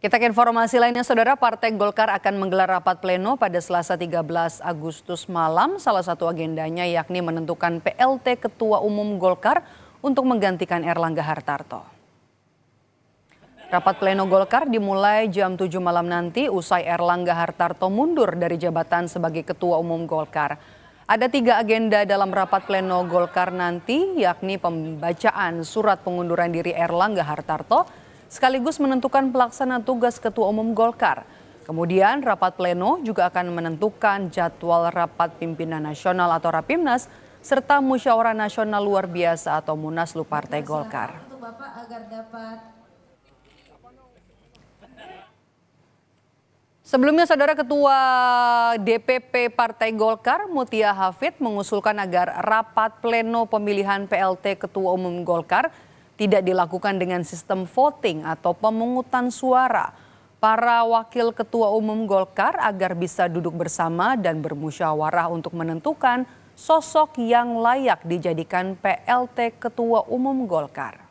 Kita ke informasi lainnya, Saudara. Partai Golkar akan menggelar rapat pleno pada Selasa 13 Agustus malam. Salah satu agendanya yakni menentukan PLT Ketua Umum Golkar untuk menggantikan Erlangga Hartarto. Rapat pleno Golkar dimulai jam 7 malam nanti usai Erlangga Hartarto mundur dari jabatan sebagai Ketua Umum Golkar. Ada 3 agenda dalam rapat pleno Golkar nanti, yakni pembacaan surat pengunduran diri Erlangga Hartarto, sekaligus menentukan pelaksana tugas Ketua Umum Golkar. Kemudian rapat pleno juga akan menentukan jadwal rapat pimpinan nasional atau Rapimnas, serta musyawarah nasional luar biasa atau Munaslup Partai Golkar. Sebelumnya, Saudara, Ketua DPP Partai Golkar Mutia Hafid mengusulkan agar rapat pleno pemilihan PLT Ketua Umum Golkar tidak dilakukan dengan sistem voting atau pemungutan suara. Para wakil ketua umum Golkar agar bisa duduk bersama dan bermusyawarah untuk menentukan sosok yang layak dijadikan PLT Ketua Umum Golkar.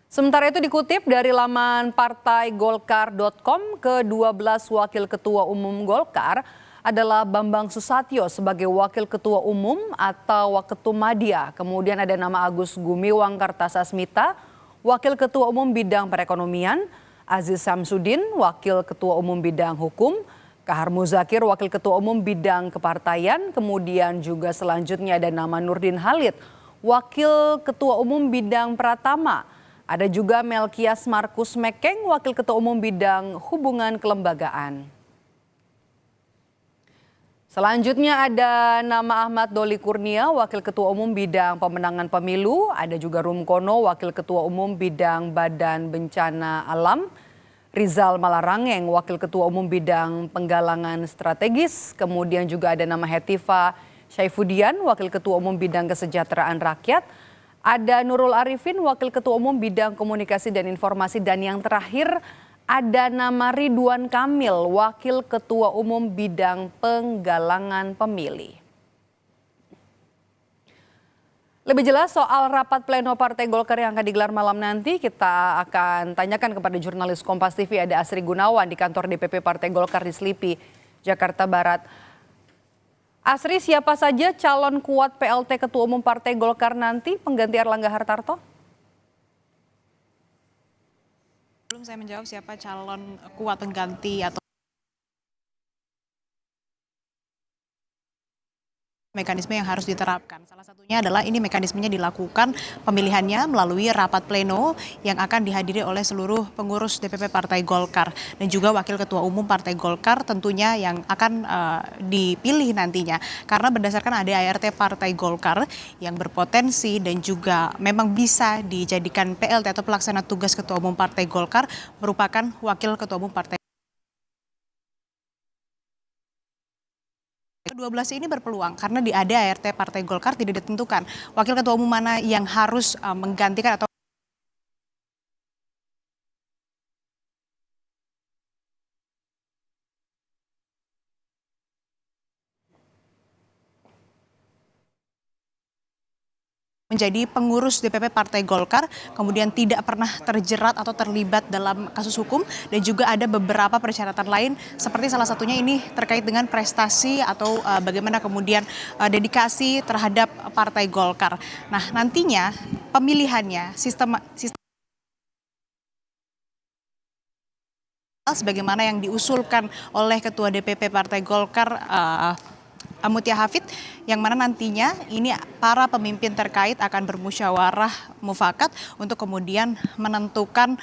Sementara itu, dikutip dari laman partaigolkar.com, ke-12 wakil ketua umum Golkar adalah Bambang Susatyo sebagai Wakil Ketua Umum atau Waketumadya. Kemudian ada nama Agus Gumiwang Kartasasmita, Wakil Ketua Umum Bidang Perekonomian, Aziz Samsudin, Wakil Ketua Umum Bidang Hukum, Kahar Muzakir, Wakil Ketua Umum Bidang Kepartaian, kemudian juga selanjutnya ada nama Nurdin Halid, Wakil Ketua Umum Bidang Pratama. Ada juga Melkias Markus Mekeng, Wakil Ketua Umum Bidang Hubungan Kelembagaan. Selanjutnya ada nama Ahmad Doli Kurnia, Wakil Ketua Umum Bidang Pemenangan Pemilu. Ada juga Rumkono, Wakil Ketua Umum Bidang Badan Bencana Alam. Rizal Malarangeng, Wakil Ketua Umum Bidang Penggalangan Strategis. Kemudian juga ada nama Hetifa Syaifudian, Wakil Ketua Umum Bidang Kesejahteraan Rakyat. Ada Nurul Arifin, Wakil Ketua Umum Bidang Komunikasi dan Informasi. Dan yang terakhir ada nama Ridwan Kamil, Wakil Ketua Umum Bidang Penggalangan Pemilih. Lebih jelas soal rapat pleno Partai Golkar yang akan digelar malam nanti, kita akan tanyakan kepada jurnalis Kompas TV, ada Asri Gunawan di kantor DPP Partai Golkar di Selipi, Jakarta Barat. Asri, siapa saja calon kuat PLT Ketua Umum Partai Golkar nanti pengganti Erlangga Hartarto? Sebelum saya menjawab siapa calon kuat pengganti atau mekanisme yang harus diterapkan. Salah satunya adalah ini mekanismenya dilakukan pemilihannya melalui rapat pleno yang akan dihadiri oleh seluruh pengurus DPP Partai Golkar dan juga Wakil Ketua Umum Partai Golkar tentunya yang akan dipilih nantinya. Karena berdasarkan ADART Partai Golkar yang berpotensi dan juga memang bisa dijadikan PLT atau pelaksana tugas Ketua Umum Partai Golkar merupakan Wakil Ketua Umum Partai. 12 ini berpeluang karena di ADART Partai Golkar tidak ditentukan wakil ketua umum mana yang harus menggantikan atau menjadi pengurus DPP Partai Golkar, kemudian tidak pernah terjerat atau terlibat dalam kasus hukum, dan juga ada beberapa persyaratan lain, seperti salah satunya ini terkait dengan prestasi atau bagaimana kemudian dedikasi terhadap Partai Golkar. Nah, nantinya pemilihannya sistem sebagaimana yang diusulkan oleh Ketua DPP Partai Golkar Mutia Hafid, yang mana nantinya ini para pemimpin terkait akan bermusyawarah mufakat untuk kemudian menentukan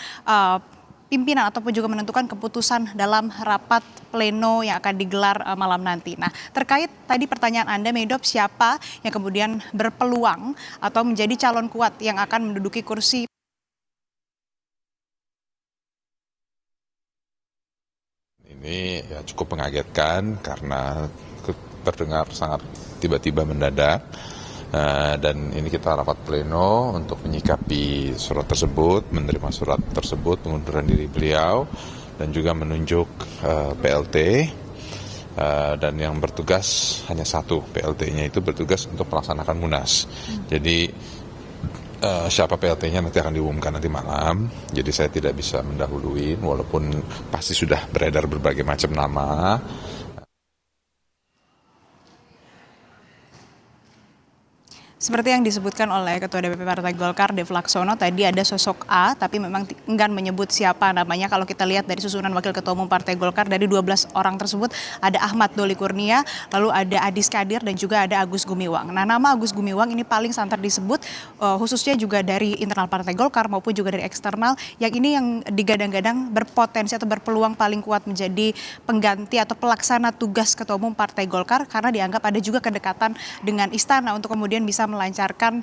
pimpinan ataupun juga menentukan keputusan dalam rapat pleno yang akan digelar malam nanti. Nah, terkait tadi pertanyaan Anda, Medop, siapa yang kemudian berpeluang atau menjadi calon kuat yang akan menduduki kursi? Ini ya cukup mengagetkan karena terdengar sangat tiba-tiba mendadak, dan ini kita rapat pleno untuk menyikapi surat tersebut, menerima surat tersebut, pengunduran diri beliau, dan juga menunjuk PLT, dan yang bertugas hanya satu, PLT-nya itu bertugas untuk melaksanakan Munas. Jadi Siapa PLT-nya nanti akan diumumkan nanti malam, jadi saya tidak bisa mendahului, walaupun pasti sudah beredar berbagai macam nama. Seperti yang disebutkan oleh Ketua DPP Partai Golkar, Dev Laksono, tadi ada sosok A, tapi memang enggan menyebut siapa namanya. Kalau kita lihat dari susunan Wakil Ketua Umum Partai Golkar, dari 12 orang tersebut ada Ahmad Doli Kurnia, lalu ada Adis Kadir, dan juga ada Agus Gumiwang. Nah, nama Agus Gumiwang ini paling santer disebut, khususnya juga dari internal Partai Golkar maupun juga dari eksternal, yang ini yang digadang-gadang berpotensi atau berpeluang paling kuat menjadi pengganti atau pelaksana tugas Ketua Umum Partai Golkar, karena dianggap ada juga kedekatan dengan istana untuk kemudian bisa melancarkan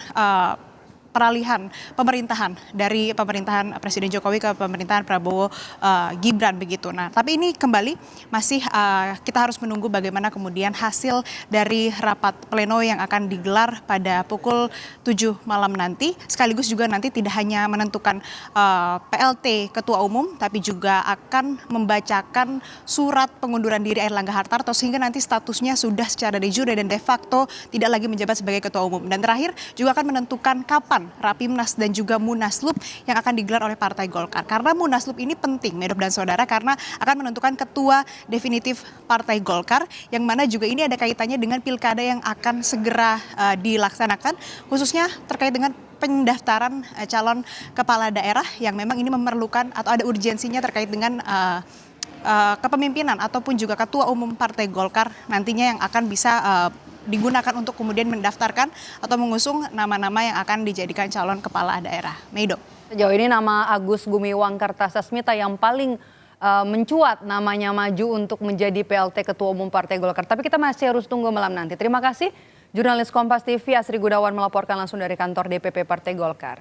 peralihan pemerintahan dari pemerintahan Presiden Jokowi ke pemerintahan Prabowo Gibran begitu. Nah, tapi ini kembali masih kita harus menunggu bagaimana kemudian hasil dari rapat pleno yang akan digelar pada pukul 7 malam nanti. Sekaligus juga nanti tidak hanya menentukan PLT Ketua Umum, tapi juga akan membacakan surat pengunduran diri Airlangga Hartarto sehingga nanti statusnya sudah secara de jure dan de facto tidak lagi menjabat sebagai Ketua Umum. Dan terakhir juga akan menentukan kapan Rapimnas dan juga Munaslup yang akan digelar oleh Partai Golkar. Karena Munaslup ini penting, Medop dan Saudara, karena akan menentukan ketua definitif Partai Golkar, yang mana juga ini ada kaitannya dengan pilkada yang akan segera dilaksanakan, khususnya terkait dengan pendaftaran calon kepala daerah yang memang ini memerlukan atau ada urgensinya terkait dengan kepemimpinan ataupun juga ketua umum Partai Golkar nantinya yang akan bisa digunakan untuk kemudian mendaftarkan atau mengusung nama-nama yang akan dijadikan calon kepala daerah. Meido. Sejauh ini nama Agus Gumiwang Kartasasmita yang paling mencuat namanya maju untuk menjadi PLT Ketua Umum Partai Golkar. Tapi kita masih harus tunggu malam nanti. Terima kasih jurnalis Kompas TV Asri Gudawan melaporkan langsung dari kantor DPP Partai Golkar.